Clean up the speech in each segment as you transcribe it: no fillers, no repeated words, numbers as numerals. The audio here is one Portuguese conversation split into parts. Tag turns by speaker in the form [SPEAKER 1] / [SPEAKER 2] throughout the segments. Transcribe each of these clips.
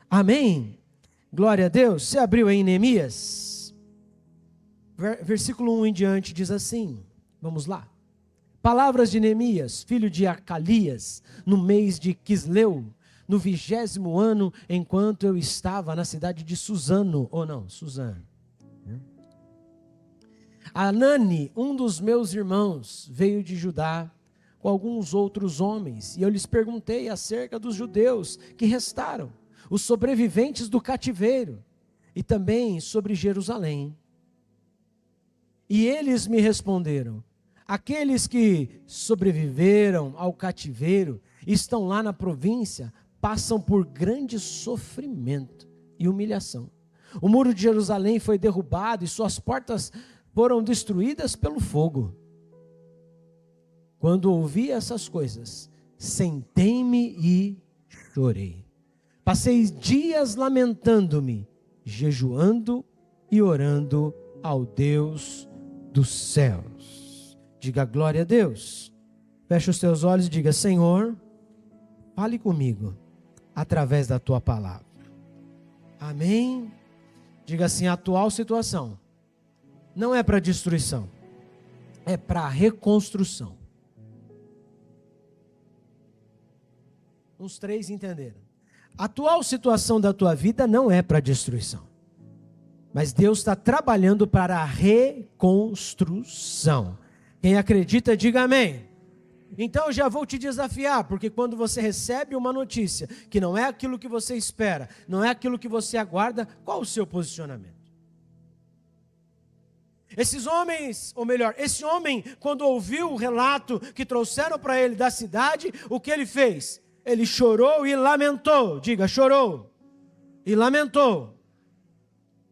[SPEAKER 1] Amém? Glória a Deus. Você abriu aí em Neemias? Versículo 1 em diante diz assim, vamos lá. Palavras de Neemias, filho de Acalias, no mês de Quisleu, no 20º ano, enquanto eu estava na cidade de Suzano, ou não, Suzano. Anani, um dos meus irmãos, veio de Judá com alguns outros homens, e eu lhes perguntei acerca dos judeus que restaram, os sobreviventes do cativeiro, e também sobre Jerusalém. E eles me responderam: aqueles que sobreviveram ao cativeiro, estão lá na província, passam por grande sofrimento e humilhação. O muro de Jerusalém foi derrubado e suas portas foram destruídas pelo fogo. Quando ouvi essas coisas, sentei-me e chorei. Passei dias lamentando-me, jejuando e orando ao Deus dos céus. Diga glória a Deus. Feche os teus olhos e diga: Senhor, fale comigo através da tua palavra. Amém? Diga assim: a atual situação não é para destruição, é para reconstrução. Uns 3 entenderam. A atual situação da tua vida não é para destruição, mas Deus está trabalhando para a reconstrução. Quem acredita, diga amém. Então eu já vou te desafiar, porque quando você recebe uma notícia que não é aquilo que você espera, não é aquilo que você aguarda, qual o seu posicionamento? Esses homens, ou melhor, esse homem, quando ouviu o relato que trouxeram para ele da cidade, o que ele fez? Ele chorou e lamentou. Diga, chorou e lamentou.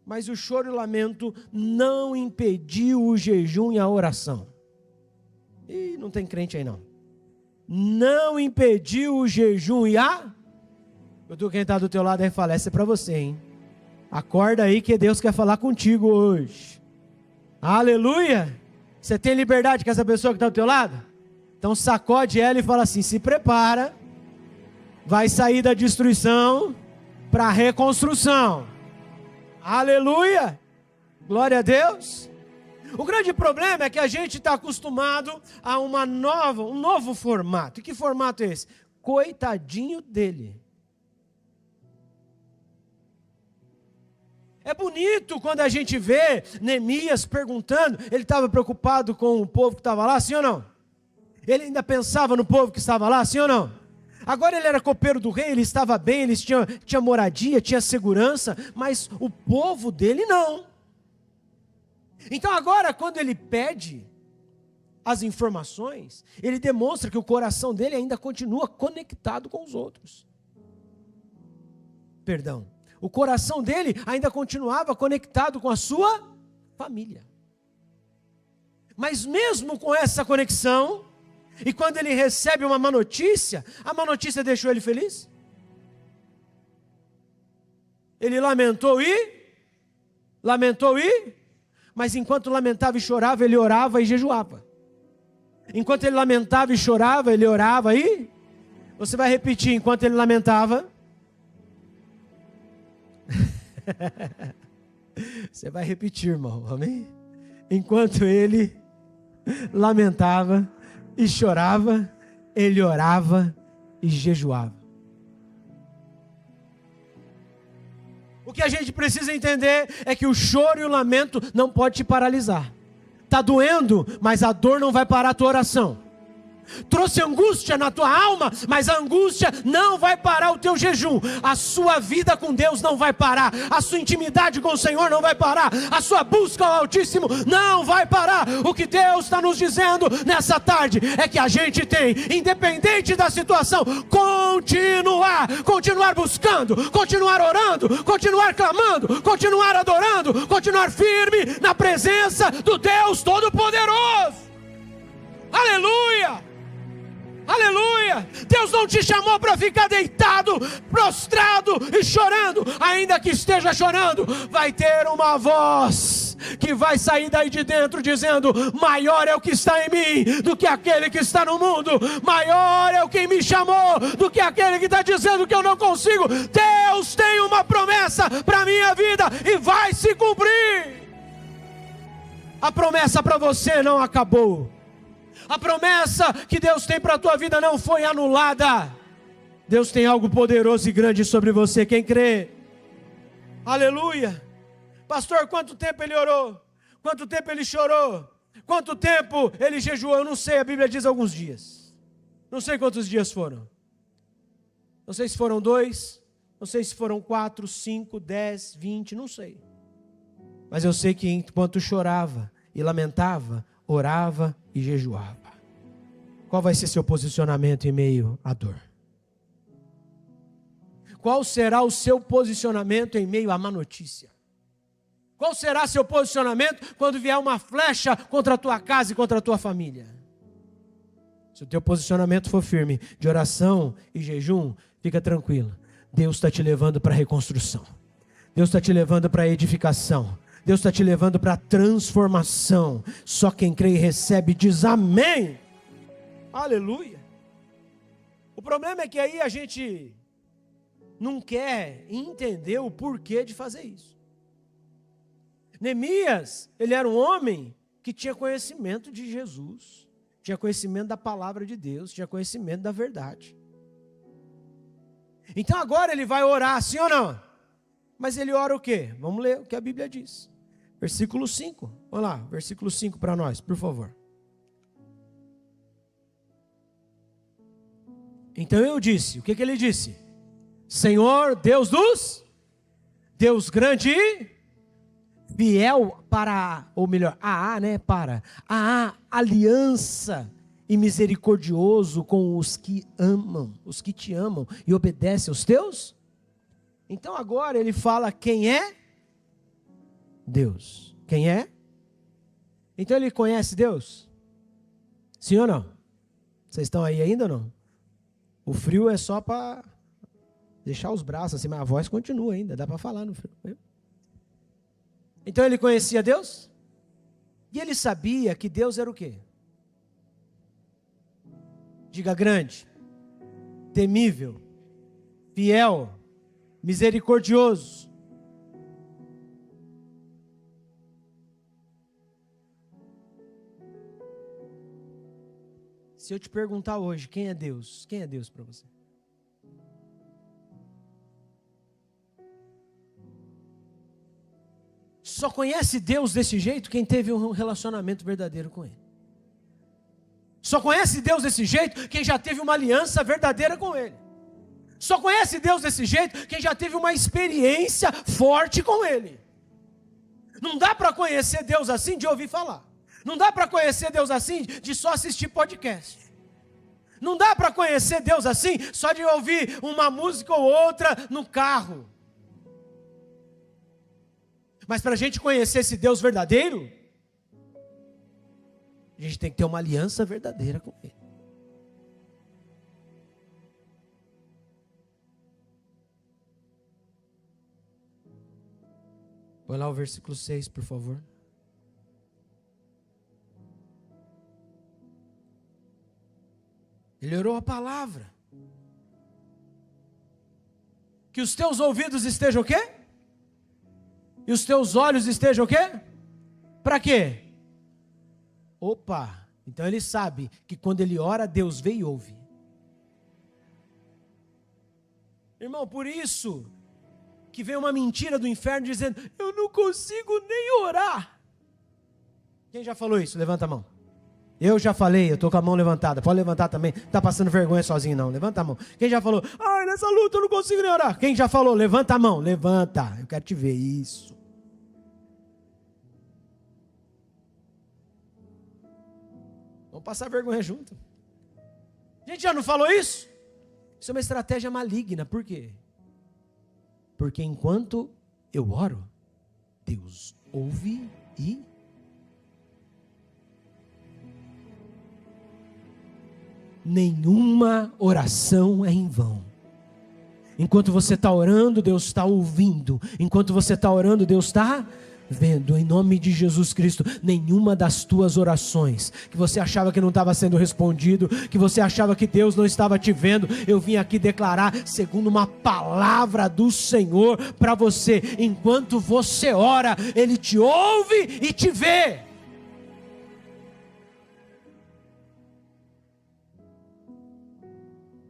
[SPEAKER 1] Mas o choro e o lamento não impediu o jejum e a oração. Ih, não tem crente aí não. Não impediu o jejum e a... Quem está do teu lado aí fala: essa é para você, hein? Acorda aí que Deus quer falar contigo hoje. Aleluia! Você tem liberdade com essa pessoa que está do teu lado? Então sacode ela e fala assim: se prepara, vai sair da destruição para a reconstrução. Aleluia! Glória a Deus! O grande problema é que a gente está acostumado a um novo formato. E que formato é esse? Coitadinho dele. É bonito quando a gente vê Neemias perguntando, ele estava preocupado com o povo que estava lá, sim ou não? Ele ainda pensava no povo que estava lá, sim ou não? Agora ele era copeiro do rei, ele estava bem, eles tinham moradia, tinha segurança, mas o povo dele não. Então agora, quando ele pede as informações, ele demonstra que o coração dele ainda continua conectado com os outros. Perdão. O coração dele ainda continuava conectado com a sua família. Mas mesmo com essa conexão, e quando ele recebe uma má notícia, a má notícia deixou ele feliz? Ele lamentou mas enquanto lamentava e chorava, ele orava e jejuava. Enquanto ele lamentava e chorava, ele orava e... Você vai repetir: enquanto ele lamentava... Você vai repetir, irmão, amém? Enquanto ele lamentava e chorava, ele orava e jejuava. O que a gente precisa entender é que o choro e o lamento não pode te paralisar. Está doendo, mas a dor não vai parar a tua oração. Trouxe angústia na tua alma, mas a angústia não vai parar o teu jejum. A sua vida com Deus não vai parar. A sua intimidade com o Senhor não vai parar. A sua busca ao Altíssimo não vai parar. O que Deus está nos dizendo nessa tarde é que a gente tem, independente da situação, continuar buscando, continuar orando, continuar clamando, continuar adorando, continuar firme na presença do Deus Todo-Poderoso. Aleluia! Aleluia! Deus não te chamou para ficar deitado, prostrado e chorando. Ainda que esteja chorando, vai ter uma voz que vai sair daí de dentro dizendo: maior é o que está em mim do que aquele que está no mundo. Maior é o que me chamou do que aquele que está dizendo que eu não consigo. Deus tem uma vida, para a minha vida, e vai se cumprir. A promessa para você não acabou. A promessa que Deus tem para a tua vida não foi anulada. Deus tem algo poderoso e grande sobre você, quem crê? Aleluia. Pastor, quanto tempo ele orou? Quanto tempo ele chorou? Quanto tempo ele jejuou? Eu não sei, a Bíblia diz alguns dias. Não sei quantos dias foram. Não sei se foram 2, não sei se foram 4, 5, 10, 20, não sei. Mas eu sei que enquanto chorava e lamentava, orava e jejuava. Qual vai ser seu posicionamento em meio à dor? Qual será o seu posicionamento em meio à má notícia? Qual será seu posicionamento quando vier uma flecha contra a tua casa e contra a tua família? Se o teu posicionamento for firme, de oração e jejum, fica tranquilo. Deus está te levando para a reconstrução. Deus está te levando para a edificação. Deus está te levando para a transformação. Só quem crê e recebe diz amém. Aleluia. O problema é que aí a gente não quer entender o porquê de fazer isso. Neemias, ele era um homem que tinha conhecimento de Jesus, tinha conhecimento da palavra de Deus, tinha conhecimento da verdade. Então agora ele vai orar, sim ou não? Mas ele ora o quê? Vamos ler o que a Bíblia diz. Versículo 5. Vamos lá, versículo 5 para nós, por favor. Então eu disse, o que ele disse? Senhor, Deus dos, Deus grande e fiel para, ou melhor, para a aliança e misericordioso com os que amam, os que te amam e obedecem aos teus. Então agora ele fala quem é Deus. Quem é? Então ele conhece Deus? Sim ou não? Vocês estão aí ainda ou não? O frio é só para deixar os braços assim, mas a voz continua ainda, dá para falar no frio. Então ele conhecia Deus? E ele sabia que Deus era o quê? Diga grande, temível, fiel, misericordioso. Se eu te perguntar hoje, quem é Deus? Quem é Deus para você? Só conhece Deus desse jeito quem teve um relacionamento verdadeiro com Ele. Só conhece Deus desse jeito quem já teve uma aliança verdadeira com Ele. Só conhece Deus desse jeito quem já teve uma experiência forte com Ele. Não dá para conhecer Deus assim de ouvir falar. Não dá para conhecer Deus assim de só assistir podcast. Não dá para conhecer Deus assim só de ouvir uma música ou outra no carro. Mas para a gente conhecer esse Deus verdadeiro, a gente tem que ter uma aliança verdadeira com Ele. Põe lá o versículo 6, por favor. Ele orou a palavra. Que os teus ouvidos estejam o quê? E os teus olhos estejam o quê? Para quê? Opa, então ele sabe que quando ele ora, Deus vê e ouve. Irmão, por isso que vem uma mentira do inferno dizendo, eu não consigo nem orar. Quem já falou isso? Levanta a mão. Eu já falei, eu estou com a mão levantada. Pode levantar também, não está passando vergonha sozinho não, levanta a mão. Quem já falou, nessa luta eu não consigo nem orar. Quem já falou, levanta a mão, levanta, eu quero te ver isso. Vamos passar vergonha junto. A gente já não falou isso? Isso é uma estratégia maligna, por quê? Porque enquanto eu oro, Deus ouve e nenhuma oração é em vão. Enquanto você está orando, Deus está ouvindo. Enquanto você está orando, Deus está vendo, em nome de Jesus Cristo, nenhuma das tuas orações, que você achava que não estava sendo respondido, que você achava que Deus não estava te vendo, eu vim aqui declarar, segundo uma palavra do Senhor para você, enquanto você ora, Ele te ouve e te vê.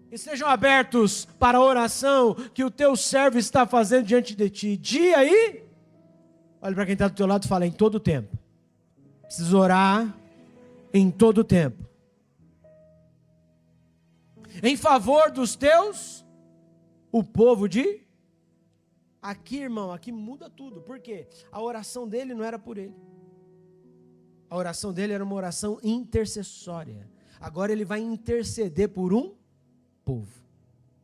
[SPEAKER 1] E sejam abertos para a oração que o teu servo está fazendo diante de ti, dia e... Olha para quem está do teu lado e fala, em todo tempo. Preciso orar em todo tempo. Em favor dos teus, o povo de... Aqui, irmão, aqui muda tudo. Por quê? A oração dele não era por ele. A oração dele era uma oração intercessória. Agora ele vai interceder por um povo.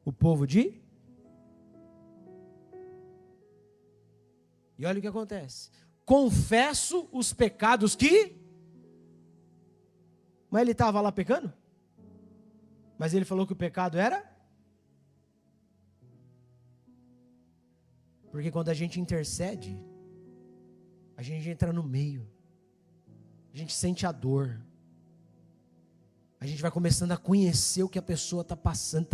[SPEAKER 1] O povo de... E olha o que acontece. Confesso os pecados que... Mas ele estava lá pecando? Mas ele falou que o pecado era? Porque quando a gente intercede, a gente entra no meio. A gente sente a dor. A gente vai começando a conhecer o que a pessoa está passando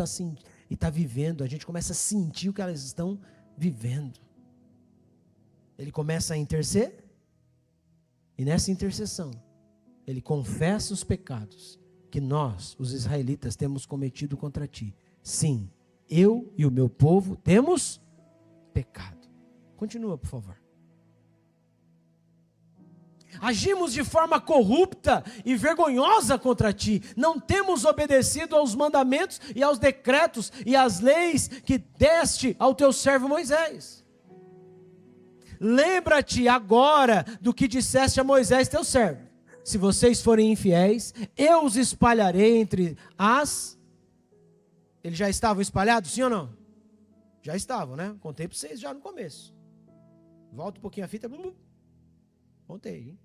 [SPEAKER 1] e está vivendo. A gente começa a sentir o que elas estão vivendo. Ele começa a interceder, e nessa intercessão, ele confessa os pecados que nós, os israelitas, temos cometido contra ti. Sim, eu e o meu povo temos pecado. Continua, por favor. Agimos de forma corrupta e vergonhosa contra ti. Não temos obedecido aos mandamentos e aos decretos e às leis que deste ao teu servo Moisés. Lembra-te agora do que disseste a Moisés, teu servo. Se vocês forem infiéis, eu os espalharei entre as... Eles já estavam espalhados, sim ou não? Já estavam, né? Contei para vocês já no começo. Volta um pouquinho a fita. Contei, hein?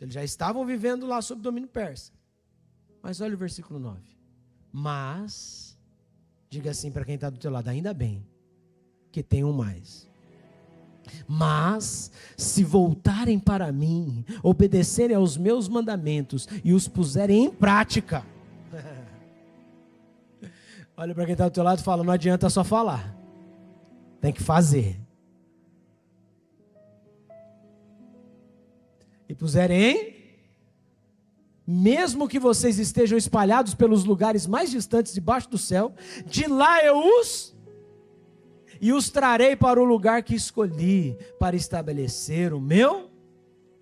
[SPEAKER 1] Eles já estavam vivendo lá sob domínio persa. Mas olha o versículo 9. Mas, diga assim para quem está do teu lado, ainda bem que tem um mais. Mas, se voltarem para mim, obedecerem aos meus mandamentos e os puserem em prática. Olha para quem está do teu lado e fala, não adianta só falar. Tem que fazer. E puserem em... Mesmo que vocês estejam espalhados pelos lugares mais distantes debaixo do céu, de lá eu os... E os trarei para o lugar que escolhi, para estabelecer o meu...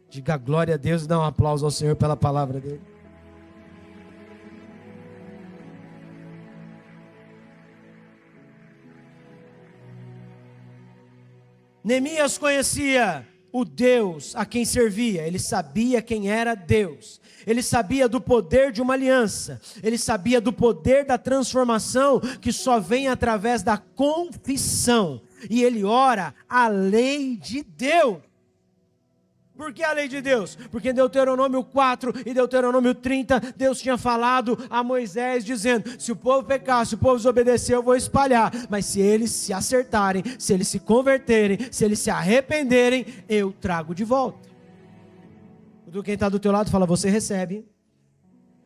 [SPEAKER 1] Diga glória a Deus e dá um aplauso ao Senhor pela palavra dele. Neemias conhecia o Deus a quem servia, ele sabia quem era Deus, ele sabia do poder de uma aliança, ele sabia do poder da transformação que só vem através da confissão, e ele ora a lei de Deus. Por que a lei de Deus? Porque em Deuteronômio 4 e Deuteronômio 30, Deus tinha falado a Moisés dizendo, se o povo pecar, se o povo desobedecer, eu vou espalhar, mas se eles se acertarem, se eles se converterem, se eles se arrependerem, eu trago de volta. Quem está do teu lado fala, você recebe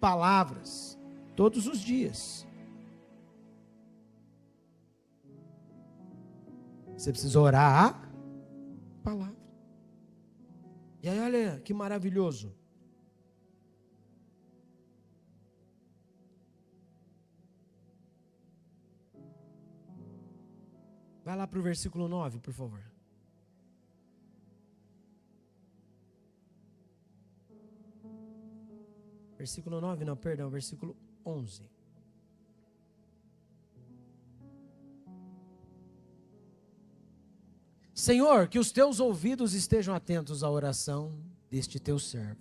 [SPEAKER 1] palavras todos os dias. Você precisa orar a palavra. E aí, olha que maravilhoso. Vai lá para o versículo 9, por favor. Versículo 9, não, perdão, versículo 11. Senhor, que os teus ouvidos estejam atentos à oração deste teu servo.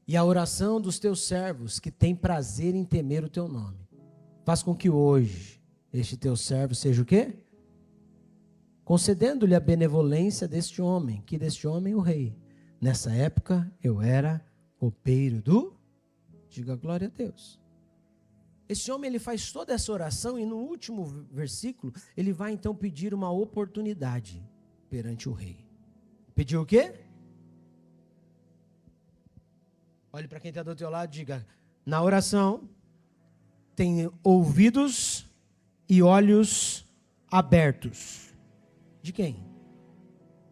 [SPEAKER 1] E à oração dos teus servos que têm prazer em temer o teu nome. Faz com que hoje este teu servo seja o quê? Concedendo-lhe a benevolência deste homem, que deste homem o rei. Nessa época eu era copeiro do... Diga glória a Deus. Esse homem, ele faz toda essa oração e no último versículo, ele vai então pedir uma oportunidade perante o rei. Pediu o quê? Olhe para quem está do teu lado e diga: na oração, tem ouvidos e olhos abertos. De quem?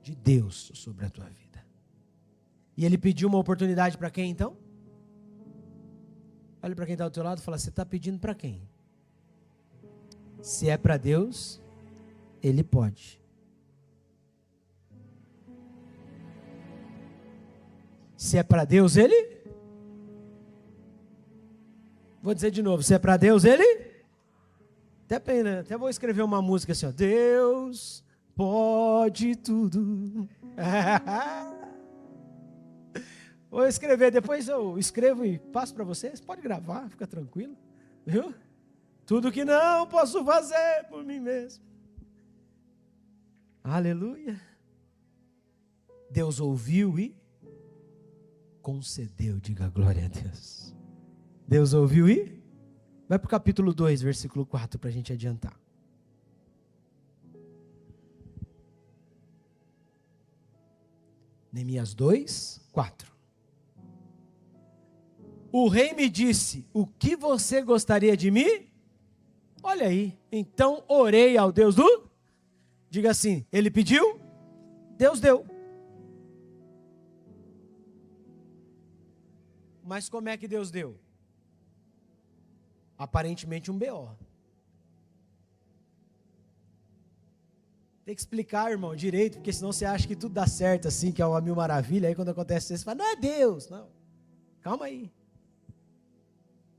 [SPEAKER 1] De Deus sobre a tua vida. E ele pediu uma oportunidade para quem então? Olha para quem está do teu lado e fala: você está pedindo para quem? Se é para Deus, Ele pode. Se é para Deus, Ele? Vou dizer de novo: se é para Deus, Ele? Até vou escrever uma música assim, ó. Deus pode tudo. Vou escrever, depois eu escrevo e passo para vocês. Pode gravar, fica tranquilo. Viu? Tudo que não posso fazer por mim mesmo. Aleluia. Deus ouviu e concedeu. Diga glória a Deus. Deus ouviu e... Vai para o capítulo 2, versículo 4, para a gente adiantar. Neemias 2, 4. O rei me disse: o que você gostaria de mim? Olha aí, então orei ao Deus do... Diga assim, ele pediu, Deus deu. Mas como é que Deus deu? Aparentemente um BO. Tem que explicar, irmão, direito, porque senão você acha que tudo dá certo assim, que é uma mil maravilha. Aí quando acontece isso, você fala: não é Deus, não. Calma aí.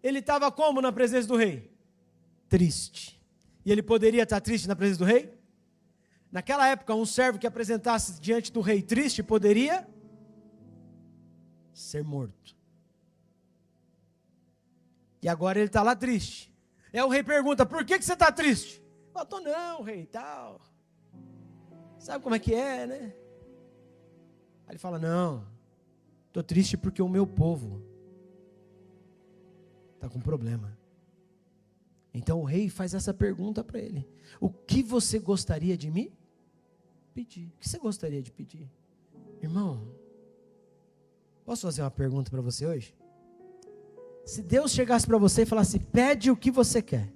[SPEAKER 1] Ele estava como na presença do rei? Triste. E ele poderia estar triste na presença do rei? Naquela época, um servo que apresentasse diante do rei triste poderia ser morto. E agora ele está lá triste. E aí o rei pergunta: por que você está triste? Eu estou não, rei, e tal. Sabe como é que é, né? Aí ele fala: não, estou triste porque o meu povo está com problema. Então o rei faz essa pergunta para ele: o que você gostaria de me pedir? O que você gostaria de pedir? Irmão, posso fazer uma pergunta para você hoje? Se Deus chegasse para você e falasse: pede o que você quer,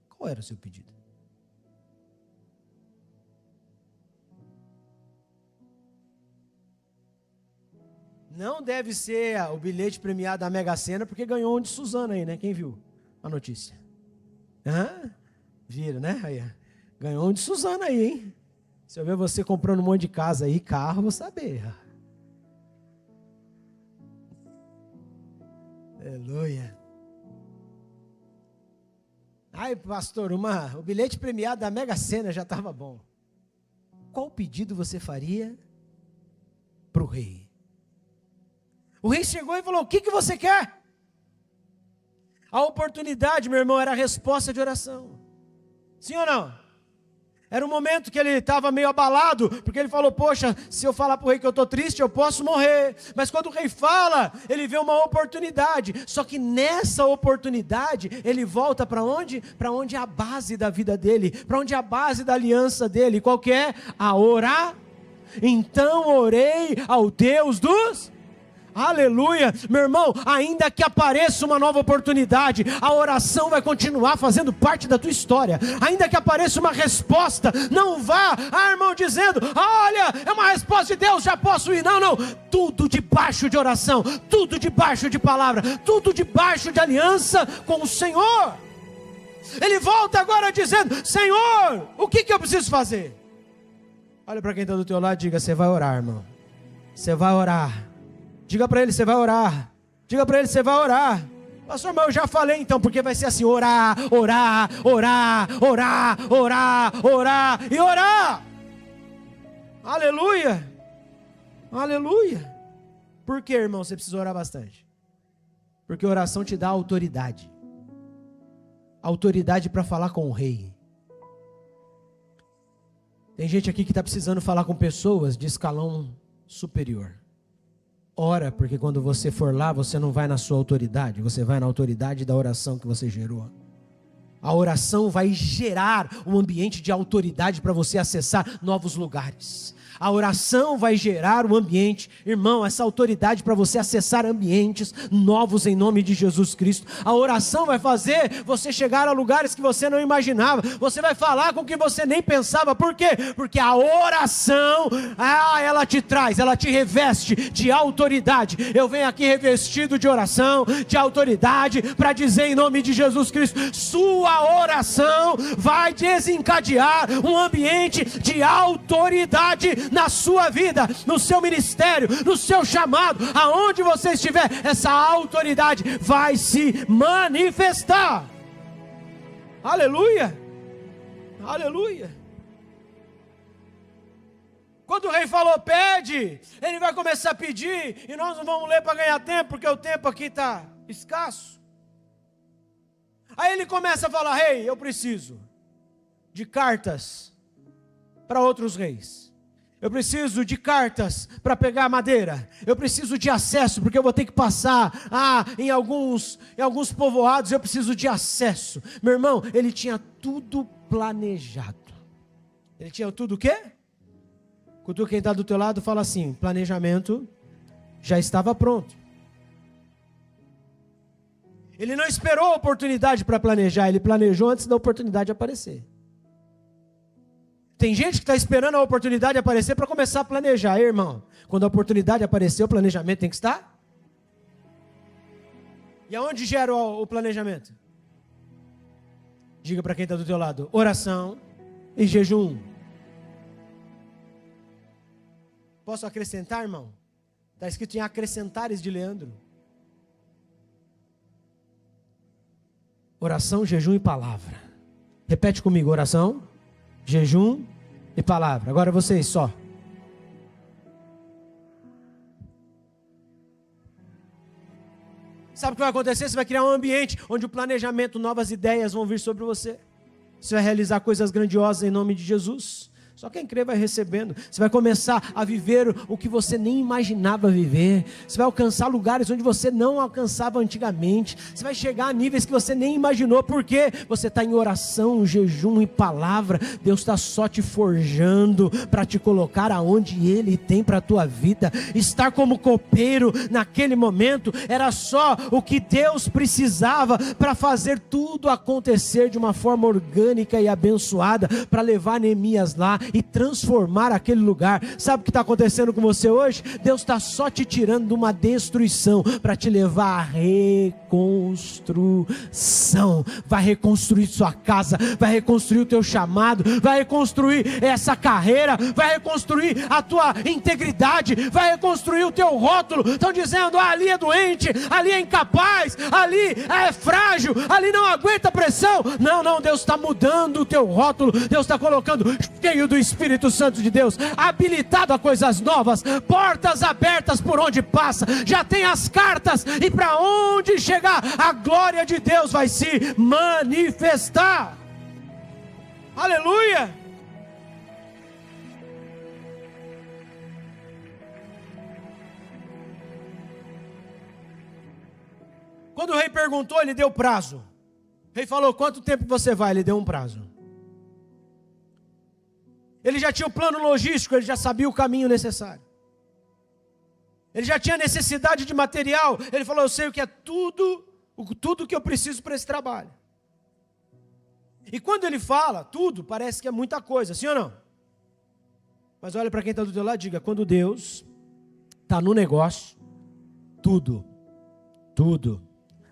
[SPEAKER 1] qual era o seu pedido? Não deve ser o bilhete premiado da Mega Sena, porque ganhou um de Suzana aí, né? Quem viu a notícia? Viram, né? Aí, ganhou um de Suzana aí, hein? Se eu ver você comprando um monte de casa aí, carro, vou saber. Aleluia. Ai, pastor, o bilhete premiado da Mega Sena já estava bom. Qual pedido você faria para o rei? O rei chegou e falou: o que você quer? A oportunidade, meu irmão, era a resposta de oração. Sim ou não? Era um momento que ele estava meio abalado, porque ele falou: poxa, se eu falar para o rei que eu estou triste, eu posso morrer. Mas quando o rei fala, ele vê uma oportunidade. Só que nessa oportunidade, ele volta para onde? Para onde é a base da vida dele, para onde é a base da aliança dele. Qual que é? A orar. Então orei ao Deus dos... Aleluia, meu irmão, ainda que apareça uma nova oportunidade, a oração vai continuar fazendo parte da tua história. Ainda que apareça uma resposta, não vá, irmão, dizendo: olha, é uma resposta de Deus, já posso ir. Não, não, tudo debaixo de oração, tudo debaixo de palavra, tudo debaixo de aliança com o Senhor. Ele volta agora dizendo: Senhor, o que eu preciso fazer? Olha para quem está do teu lado e diga: você vai orar, irmão, você vai orar. Diga para ele: você vai orar. Diga para ele: você vai orar. Pastor, irmão, eu já falei então, porque vai ser assim: orar, orar, orar, orar, orar, orar e orar. Aleluia. Aleluia. Por que, irmão, você precisa orar bastante? Porque oração te dá autoridade. Autoridade para falar com o rei. Tem gente aqui que está precisando falar com pessoas de escalão superior. Ora, porque quando você for lá, você não vai na sua autoridade, você vai na autoridade da oração que você gerou. A oração vai gerar um ambiente de autoridade para você acessar novos lugares. A oração vai gerar um ambiente, irmão, essa autoridade para você acessar ambientes novos em nome de Jesus Cristo. A oração vai fazer você chegar a lugares que você não imaginava. Você vai falar com o que você nem pensava. Por quê? Porque a oração, ela te traz, ela te reveste de autoridade. Eu venho aqui revestido de oração, de autoridade, para dizer em nome de Jesus Cristo, sua oração vai desencadear um ambiente de autoridade na sua vida, no seu ministério, no seu chamado, aonde você estiver, essa autoridade vai se manifestar. Aleluia, aleluia. Quando o rei falou pede, ele vai começar a pedir, e nós não vamos ler para ganhar tempo, porque o tempo aqui está escasso. Aí ele começa a falar, rei, eu preciso de cartas para outros reis. Eu preciso de cartas para pegar madeira. Eu preciso de acesso, porque eu vou ter que passar em alguns povoados. Eu preciso de acesso. Meu irmão, ele tinha tudo planejado. Ele tinha tudo o quê? Quando quem está do teu lado fala assim, planejamento já estava pronto. Ele não esperou a oportunidade para planejar, ele planejou antes da oportunidade aparecer. Tem gente que está esperando a oportunidade aparecer para começar a planejar, irmão. Quando a oportunidade aparecer, o planejamento tem que estar. E aonde gera o planejamento? Diga para quem está do teu lado, oração e jejum. Posso acrescentar, irmão? Está escrito em Acrescentares de Leandro. Oração, jejum e palavra. Repete comigo, oração, jejum e palavra. Agora vocês só. Sabe o que vai acontecer? Você vai criar um ambiente onde o planejamento, novas ideias vão vir sobre você. Você vai realizar coisas grandiosas em nome de Jesus. Só quem crê vai recebendo. Você vai começar a viver o que você nem imaginava viver. Você vai alcançar lugares onde você não alcançava antigamente. Você vai chegar a níveis que você nem imaginou. Por quê? Você está em oração, jejum e palavra. Deus está só te forjando para te colocar aonde Ele tem para a tua vida. Estar como copeiro naquele momento era só o que Deus precisava para fazer tudo acontecer de uma forma orgânica e abençoada, para levar Neemias lá e transformar aquele lugar. Sabe o que está acontecendo com você hoje? Deus está só te tirando de uma destruição para te levar à reconstrução. Vai reconstruir sua casa, vai reconstruir o teu chamado, vai reconstruir essa carreira, vai reconstruir a tua integridade, vai reconstruir o teu rótulo. Estão dizendo, ali é doente, ali é incapaz, ali é frágil, ali não aguenta pressão. Não, Deus está mudando o teu rótulo. Deus está colocando cheio do Espírito Santo de Deus, habilitado a coisas novas, portas abertas por onde passa, já tem as cartas, e para onde chegar, a glória de Deus vai se manifestar. Aleluia! Quando o rei perguntou, ele deu prazo. O rei falou, quanto tempo você vai? Ele deu um prazo. Ele já tinha o plano logístico, ele já sabia o caminho necessário. Ele já tinha necessidade de material. Ele falou, eu sei o que é tudo que eu preciso para esse trabalho. E quando ele fala tudo, parece que é muita coisa, sim ou não? Mas olha para quem está do teu lado e diga, quando Deus está no negócio, tudo,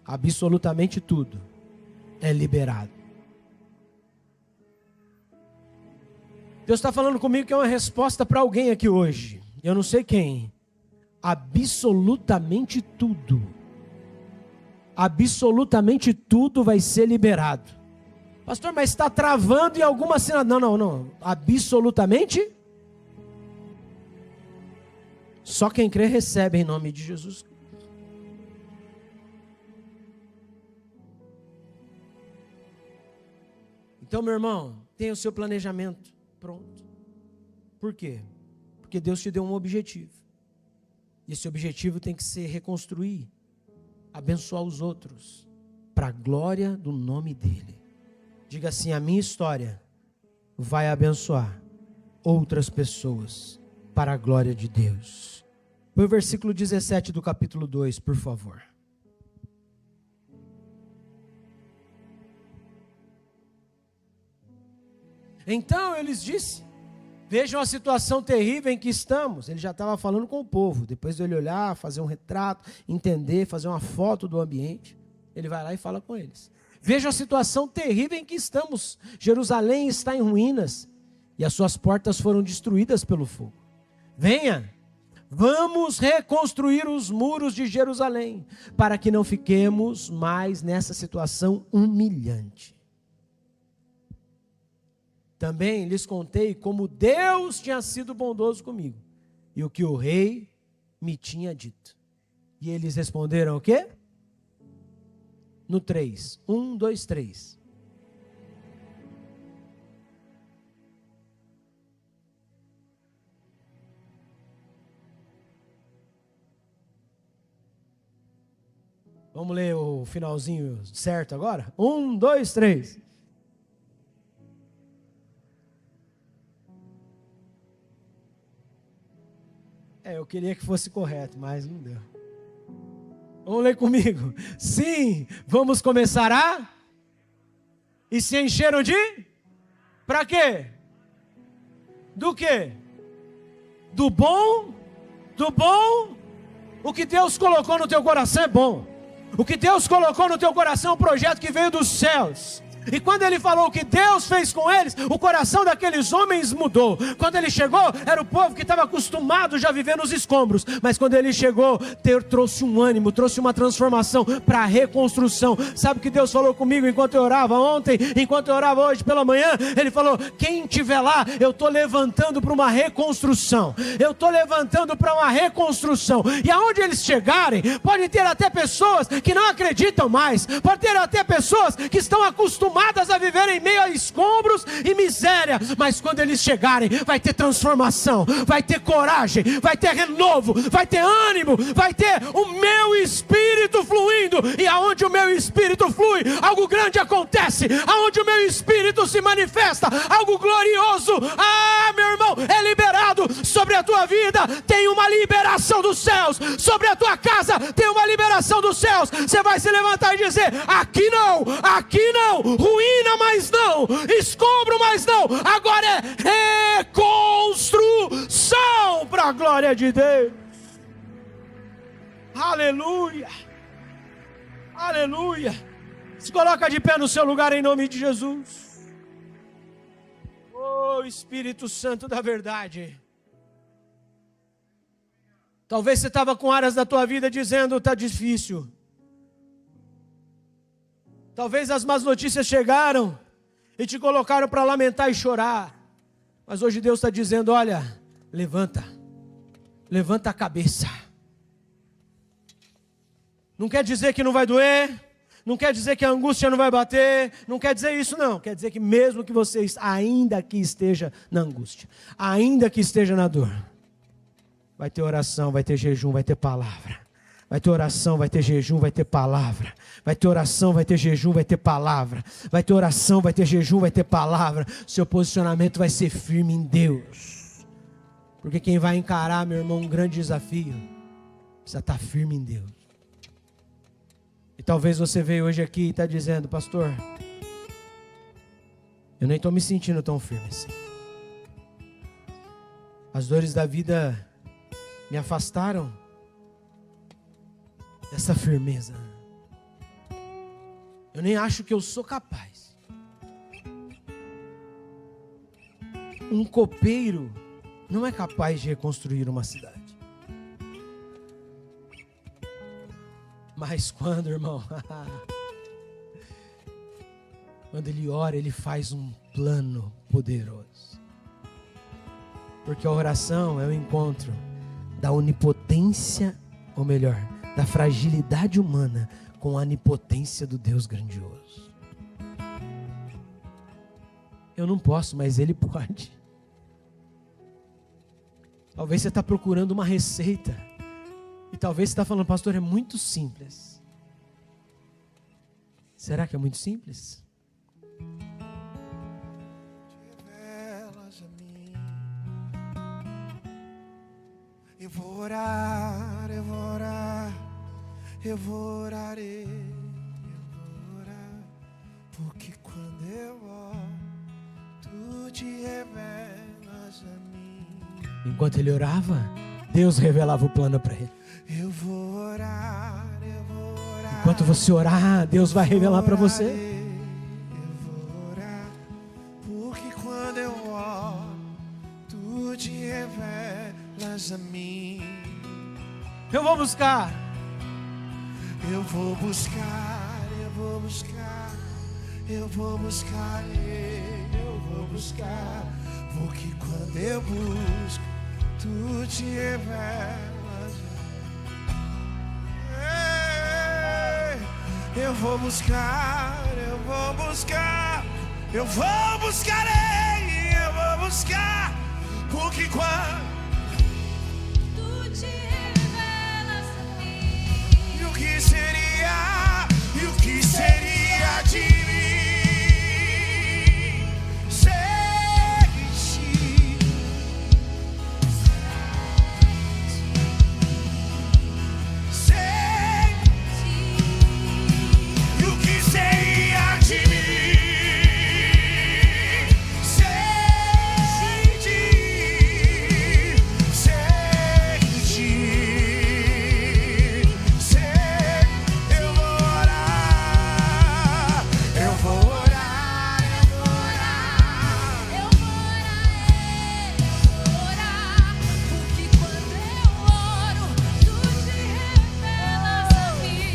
[SPEAKER 1] absolutamente tudo, é liberado. Deus está falando comigo que é uma resposta para alguém aqui hoje. Eu não sei quem. Absolutamente tudo vai ser liberado. Pastor, mas está travando em alguma cena. Não. Absolutamente. Só quem crê recebe em nome de Jesus. Então, meu irmão, tenha o seu planejamento pronto. Por quê? Porque Deus te deu um objetivo. Esse objetivo tem que ser reconstruir, abençoar os outros, para a glória do nome dEle. Diga assim: a minha história vai abençoar outras pessoas, para a glória de Deus. Põe o versículo 17 do capítulo 2, por favor. Então eu lhes disse: vejam a situação terrível em que estamos. Ele já estava falando com o povo. Depois de ele olhar, fazer um retrato, entender, fazer uma foto do ambiente, ele vai lá e fala com eles. Vejam a situação terrível em que estamos. Jerusalém está em ruínas e as suas portas foram destruídas pelo fogo. Venha, vamos reconstruir os muros de Jerusalém, para que não fiquemos mais nessa situação humilhante. Também lhes contei como Deus tinha sido bondoso comigo e o que o rei me tinha dito. E eles responderam o quê? No 3. 1, 2, 3. Vamos ler o finalzinho certo agora? 1, 2, 3. Eu queria que fosse correto, mas não deu. Vamos ler comigo. Sim, vamos começar a... E se encheram de... Para quê? Do quê? Do bom? Do bom? O que Deus colocou no teu coração é bom. O que Deus colocou no teu coração é um projeto que veio dos céus. E quando ele falou o que Deus fez com eles, o coração daqueles homens mudou. Quando ele chegou, era o povo que estava acostumado já a viver nos escombros. Mas quando ele chegou, trouxe um ânimo, trouxe uma transformação para a reconstrução. Sabe o que Deus falou comigo enquanto eu orava ontem, enquanto eu orava hoje pela manhã? Ele falou: quem estiver lá, eu estou levantando para uma reconstrução. Eu estou levantando para uma reconstrução. E aonde eles chegarem, pode ter até pessoas que não acreditam mais. Pode ter até pessoas que estão acostumadas a viver em meio a escombros e miséria, mas quando eles chegarem, vai ter transformação, vai ter coragem, vai ter renovo, vai ter ânimo, vai ter o meu espírito fluindo, e aonde o meu espírito flui, algo grande acontece. Aonde o meu espírito se manifesta, algo glorioso, meu irmão, é liberado sobre a tua vida. Tem uma liberação dos céus sobre a tua casa, tem uma liberação dos céus. Você vai se levantar e dizer: aqui não, ruína mais não, escombro mais não, agora é reconstrução para a glória de Deus. Aleluia, aleluia. Se coloca de pé no seu lugar em nome de Jesus. Oh, Espírito Santo da verdade. Talvez você estava com áreas da tua vida dizendo: está difícil. Talvez as más notícias chegaram e te colocaram para lamentar e chorar. Mas hoje Deus está dizendo: olha, levanta a cabeça. Não quer dizer que não vai doer, não quer dizer que a angústia não vai bater, não quer dizer isso não. Quer dizer que mesmo que você, ainda que esteja na angústia, ainda que esteja na dor, vai ter oração, vai ter jejum, vai ter palavra. Vai ter oração, vai ter jejum, vai ter palavra. Vai ter oração, vai ter jejum, vai ter palavra. Vai ter oração, vai ter jejum, vai ter palavra. Seu posicionamento vai ser firme em Deus. Porque quem vai encarar, meu irmão, um grande desafio, precisa estar firme em Deus. E talvez você veio hoje aqui e está dizendo: pastor, eu nem estou me sentindo tão firme assim. As dores da vida me afastaram dessa firmeza. Eu nem acho que eu sou capaz. Um copeiro não é capaz de reconstruir uma cidade. Mas quando, irmão, quando ele ora, ele faz um plano poderoso. Porque a oração é o encontro da onipotência, ou melhor, da fragilidade humana com a onipotência do Deus grandioso. Eu não posso, mas Ele pode. Talvez você está procurando uma receita E talvez você está falando, pastor, é muito simples. Será que é muito simples?
[SPEAKER 2] Revelas a mim. Eu vou orar, eu vou orar, eu vou orarei, eu vou orar, porque quando eu oro, tu te revelas a mim.
[SPEAKER 1] Enquanto ele orava, Deus revelava o plano para ele.
[SPEAKER 2] Eu vou orar, eu vou orar.
[SPEAKER 1] Enquanto você orar, Deus vai revelar para você.
[SPEAKER 2] Eu vou orar, porque quando eu oro, tu te revelas a mim.
[SPEAKER 1] Eu vou buscar.
[SPEAKER 2] Eu vou buscar, eu vou buscar, eu vou buscar, eu vou buscar, porque quando eu busco, tu te revelas. Eu vou buscar, eu vou buscar, eu vou buscar, eu vou buscar, porque quando
[SPEAKER 3] Tu te revelas a mim.
[SPEAKER 2] e o que seria de mim sem ti? Sem e o que seria de mim sem ti? Sem ti, sem eu vou orar, eu vou orar, eu vou orar.
[SPEAKER 3] Eu vou orar, porque quando eu oro, tu te revelas a mim.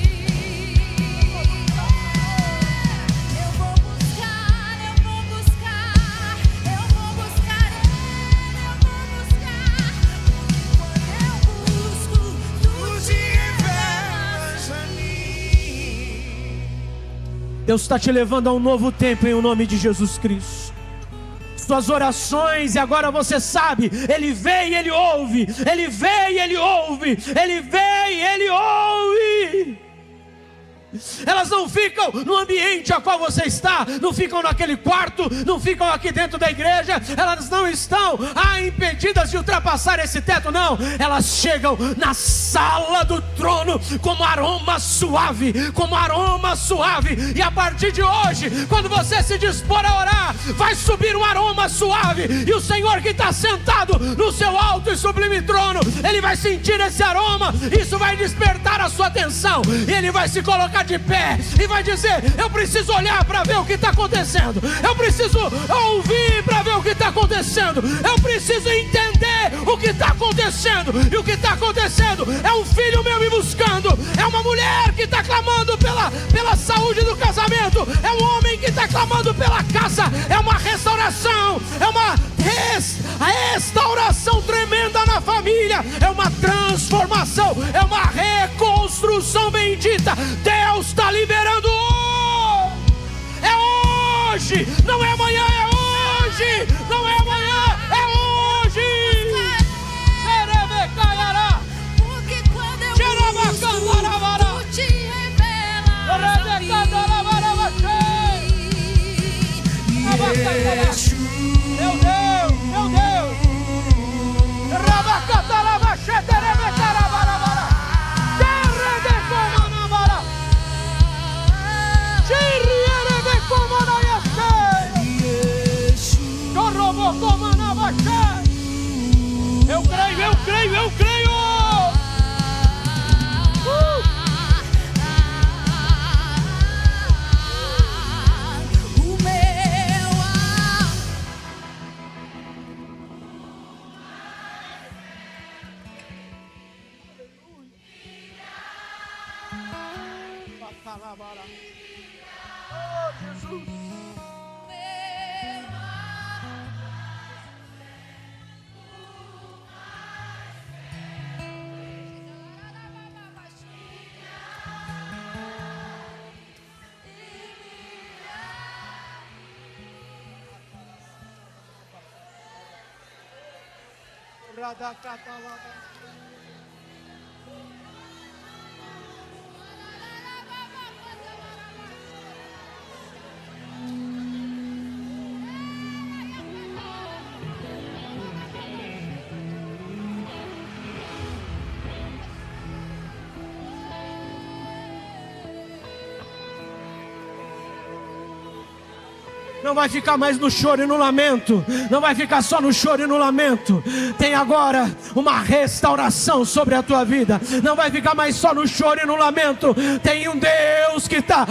[SPEAKER 3] Eu vou buscar, eu vou buscar, eu vou buscar Ele, eu vou buscar, porque quando eu busco, tu
[SPEAKER 2] Tu
[SPEAKER 3] te
[SPEAKER 2] te
[SPEAKER 3] revelas.
[SPEAKER 2] revelas a mim.
[SPEAKER 1] Deus está te levando a um novo tempo em o nome de Jesus Cristo. Suas orações, e agora você sabe, Ele vê e Ele ouve, Ele vê e Ele ouve, Ele vê e Ele ouve. Elas não ficam no ambiente a qual você está, não ficam naquele quarto, não ficam aqui dentro da igreja, elas não estão impedidas de ultrapassar esse teto, não. Elas chegam na sala do trono como aroma suave, como aroma suave. E a partir de hoje, quando você se dispor a orar, vai subir um aroma suave, e o Senhor que está sentado no seu alto e sublime trono, Ele vai sentir esse aroma, isso vai despertar a sua atenção, e Ele vai se colocar de pé e vai dizer: eu preciso olhar para ver o que está acontecendo, eu preciso ouvir para ver o que está acontecendo, eu preciso entender o que está acontecendo. E o que está acontecendo é um filho meu me buscando, é uma mulher que está clamando pela saúde do casamento, é um homem que está clamando pela casa, é uma restauração, é uma restauração tremenda na família, é uma transformação, é uma reconstrução bendita. Deus está liberando hoje. É hoje, não é amanhã, é hoje, não é amanhã, é hoje. Serebecaiará,
[SPEAKER 3] Porque quando eu busco, tu te revelas a mim.
[SPEAKER 1] Meu Deus, meu Deus. Rabacatalavaxeterebecarabarabara. Terrebecomanabara. Chirierebecomanaiaxei. Chorobocomanavaxei. Eu creio, eu creio, eu creio.
[SPEAKER 3] O meu
[SPEAKER 1] Oh, Jesus. Não vai ficar mais no choro e no lamento. Não vai ficar só no choro e no lamento. Tem agora uma restauração sobre a tua vida. Não vai ficar mais só no choro e no lamento. Tem um Deus que está,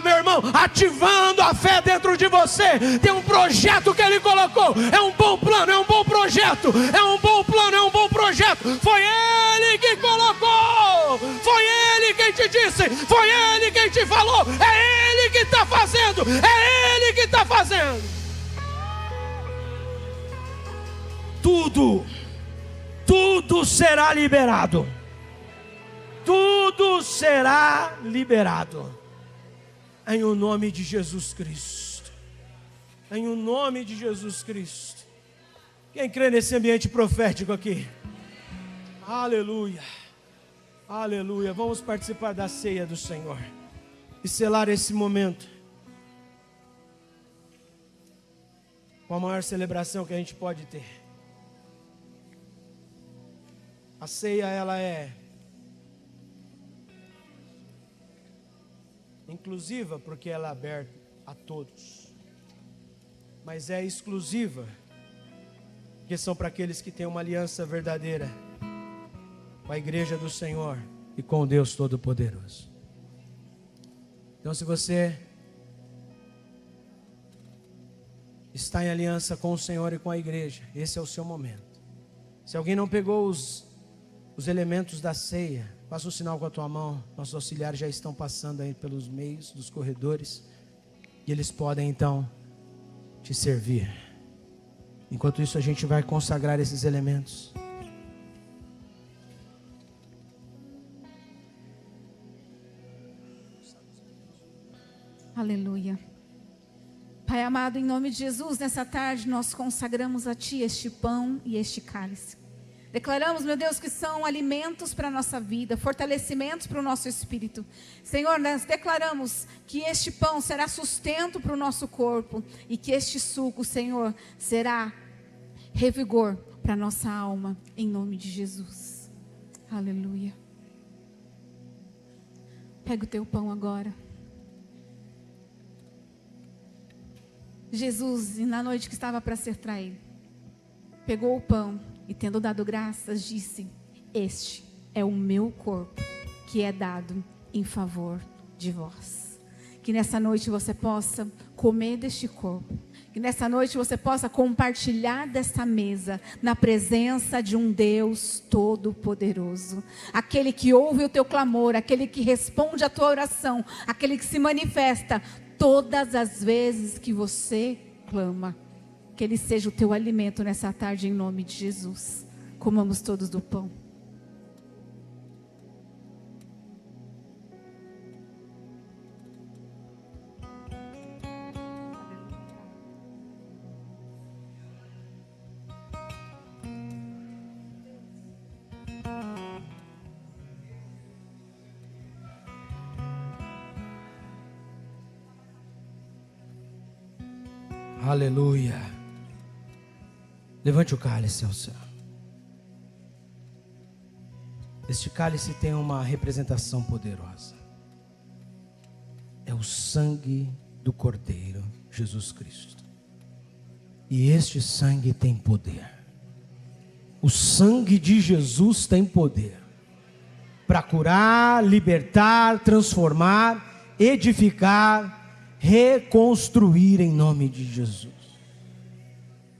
[SPEAKER 1] meu irmão, ativando a fé dentro de você. Tem um projeto que Ele colocou. É um bom plano, é um bom projeto. É um bom plano, é um bom projeto. Foi Ele que colocou. Foi Ele quem te disse. Foi Ele quem te falou. É Ele que está fazendo. É Ele que está fazendo. Tudo será liberado. Tudo será liberado. Em o nome de Jesus Cristo. Em o nome de Jesus Cristo. Quem crê nesse ambiente profético aqui? Aleluia. Aleluia. Vamos participar da ceia do Senhor e selar esse momento com a maior celebração que a gente pode ter. A ceia, ela é inclusiva porque ela é aberta a todos, mas é exclusiva porque são para aqueles que têm uma aliança verdadeira com a igreja do Senhor e com o Deus Todo-Poderoso. Então, se você está em aliança com o Senhor e com a igreja, esse é o seu momento. Se alguém não pegou os elementos da ceia, faça um sinal com a tua mão. Nossos auxiliares já estão passando aí pelos meios dos corredores e eles podem então te servir. Enquanto isso, a gente vai consagrar esses elementos.
[SPEAKER 3] Aleluia. Pai amado, em nome de Jesus, nessa tarde nós consagramos a Ti este pão e este cálice. Declaramos, meu Deus, que são alimentos para a nossa vida, fortalecimentos para o nosso espírito. Senhor, nós declaramos que este pão será sustento para o nosso corpo e que este suco, Senhor, será revigor para a nossa alma, em nome de Jesus. Aleluia. Pega o teu pão agora. Jesus, na noite que estava para ser traído, pegou o pão e, tendo dado graças, disse: este é o meu corpo, que é dado em favor de vós. Que nessa noite você possa comer deste corpo, que nessa noite você possa compartilhar desta mesa, na presença de um Deus Todo-Poderoso, aquele que ouve o teu clamor, aquele que responde a tua oração, aquele que se manifesta todas as vezes que você clama. Que Ele seja o teu alimento nessa tarde, em nome de Jesus. Comamos todos do pão.
[SPEAKER 1] Aleluia. Levante o cálice ao céu. Este cálice tem uma representação poderosa. É o sangue do Cordeiro, Jesus Cristo. E este sangue tem poder. O sangue de Jesus tem poder para curar, libertar, transformar, edificar, reconstruir em nome de Jesus.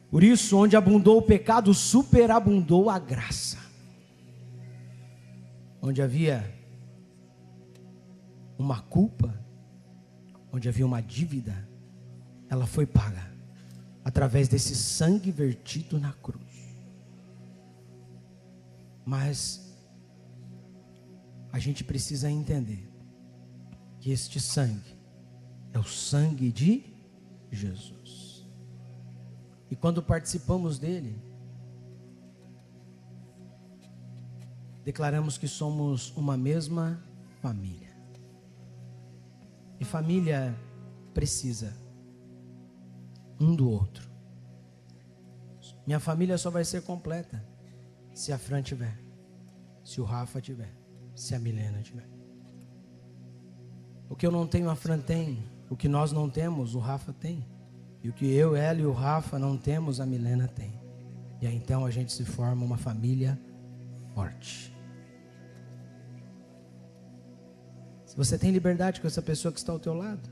[SPEAKER 1] Por isso, onde abundou o pecado, superabundou a graça. Onde havia uma culpa, onde havia uma dívida, ela foi paga através desse sangue vertido na cruz. Mas a gente precisa entender que este sangue é o sangue de Jesus. E quando participamos dele, declaramos que somos uma mesma família. E família precisa um do outro. Minha família só vai ser completa se a Fran tiver, se o Rafa tiver, se a Milena tiver. O que eu não tenho, a Fran tem. O que nós não temos, o Rafa tem. E o que eu, ela e o Rafa não temos, a Milena tem. E aí então a gente se forma uma família forte. Se você tem liberdade com essa pessoa que está ao teu lado,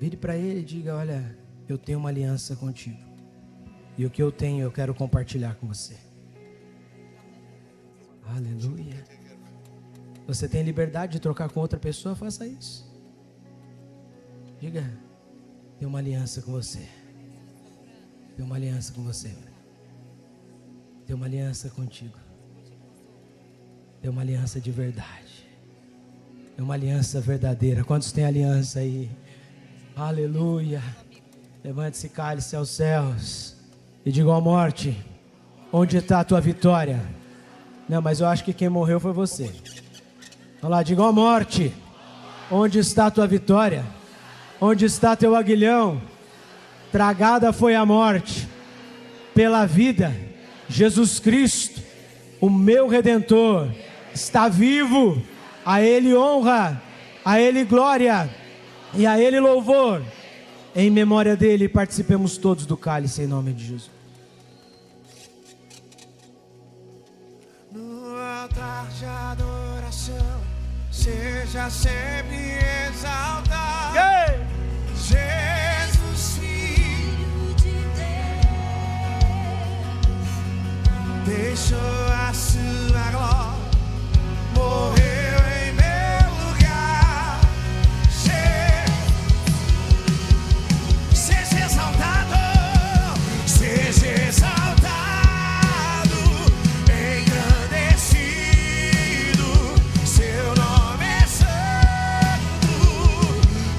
[SPEAKER 1] vire para ele e diga: olha, eu tenho uma aliança contigo. E o que eu tenho eu quero compartilhar com você. Aleluia. Você tem liberdade de trocar com outra pessoa? Faça isso. Diga: tenho uma aliança com você. Tenho uma aliança com você. Tenho uma aliança contigo. Tenho uma aliança de verdade. É uma aliança verdadeira. Quantos têm aliança aí? Aleluia. Levante esse cálice aos céus e diga: ó morte, onde está a tua vitória? Não, mas eu acho que quem morreu foi você. Vamos lá, diga: ó morte, onde está a tua vitória? Onde está teu aguilhão? Tragada foi a morte pela vida. Jesus Cristo, o meu Redentor, está vivo. A Ele honra, a Ele glória e a Ele louvor. Em memória dEle, participemos todos do cálice em nome de Jesus.
[SPEAKER 2] No altar de adoração, seja sempre exaltado.
[SPEAKER 1] Ei!
[SPEAKER 2] Jesus, Filho de Deus, deixou a sua glória, morreu em meu lugar. Seja exaltado, engrandecido, seu nome é santo,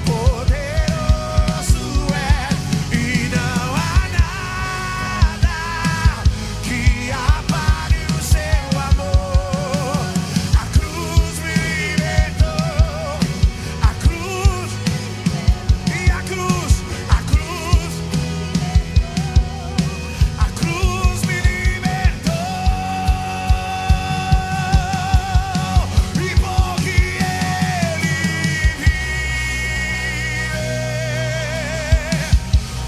[SPEAKER 2] poderoso é, e não há nada que apague o seu amor. A cruz me libertou, a cruz, e a cruz, a cruz, a cruz me libertou, e porque Ele vive,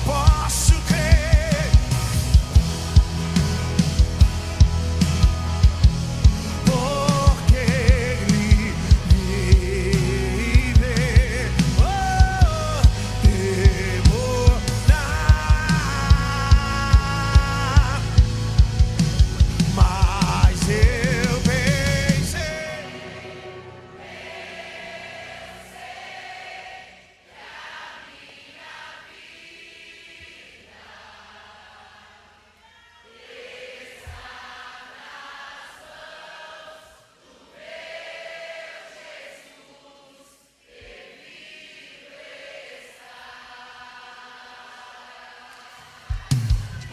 [SPEAKER 2] posso crer, porque Ele vive, mas eu pensei.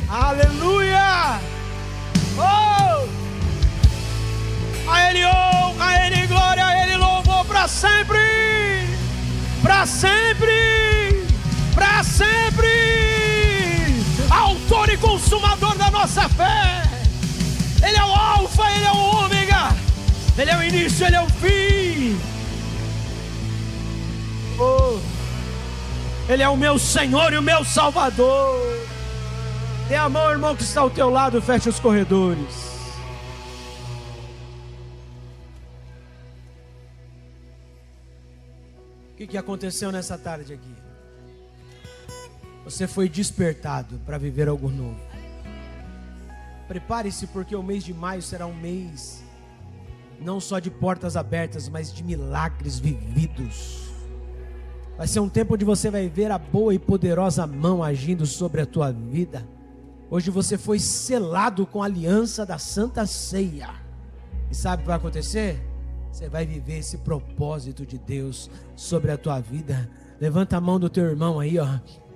[SPEAKER 1] Aleluia! Oh! A Ele honra, a Ele glória, a Ele louvor para sempre! Para sempre! Para sempre! Autor e consumador da nossa fé! Ele é o alfa, Ele é o ômega! Ele é o início, Ele é o fim! Oh! Ele é o meu Senhor e o meu Salvador! Dê a mão, irmão, que está ao teu lado, feche os corredores. O que aconteceu nessa tarde aqui? Você foi despertado para viver algo novo. Prepare-se, porque o mês de maio será um mês não só de portas abertas, mas de milagres vividos. Vai ser um tempo onde você vai ver a boa e poderosa mão agindo sobre a tua vida. Hoje você foi selado com a aliança da Santa Ceia. E sabe o que vai acontecer? Você vai viver esse propósito de Deus sobre a tua vida. Levanta a mão do teu irmão aí, ó.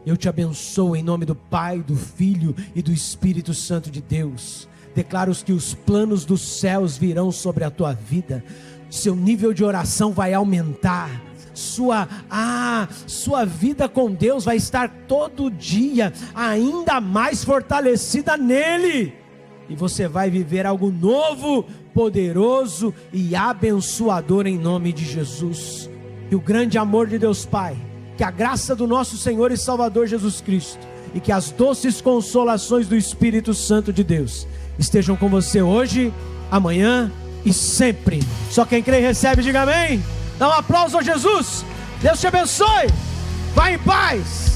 [SPEAKER 1] Eu te abençoo em nome do Pai, do Filho e do Espírito Santo de Deus. Declaro que os planos dos céus virão sobre a tua vida. Seu nível de oração vai aumentar. Sua vida com Deus vai estar todo dia ainda mais fortalecida nele. E você vai viver algo novo, poderoso e abençoador em nome de Jesus. E o grande amor de Deus Pai, que a graça do nosso Senhor e Salvador Jesus Cristo e que as doces consolações do Espírito Santo de Deus estejam com você hoje, amanhã e sempre. Só quem crê e recebe, diga amém. Dá um aplauso a Jesus. Deus te abençoe. Vai em paz.